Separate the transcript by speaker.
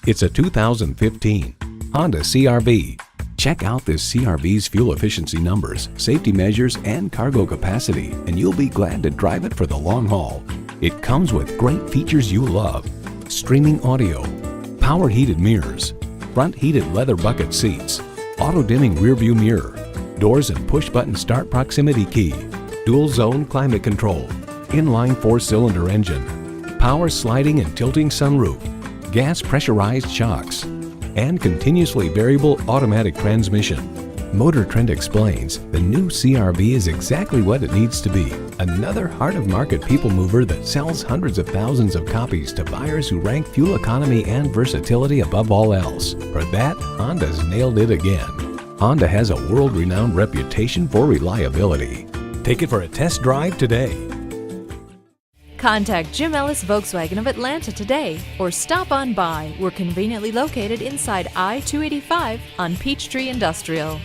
Speaker 1: It's a 2015 Honda CR-V. Check out this CR-V's fuel efficiency numbers, safety measures, and cargo capacity, and you'll be glad to drive it for the long haul. It comes with great features you love: streaming audio, power heated mirrors, front heated leather bucket seats, auto dimming rear view mirror, doors and push button start proximity key, dual zone climate control, inline 4-cylinder engine, power sliding and tilting sunroof, gas pressurized shocks, and continuously variable automatic transmission. Motor Trend explains the new CR-V is exactly what it needs to be. Another heart-of-market people mover that sells hundreds of thousands of copies to buyers who rank fuel economy and versatility above all else. For that, Honda's nailed it again. Honda has a world-renowned reputation for reliability. Take it for a test drive today.
Speaker 2: Contact Jim Ellis Volkswagen of Atlanta today or stop on by. We're conveniently located inside I-285 on Peachtree Industrial.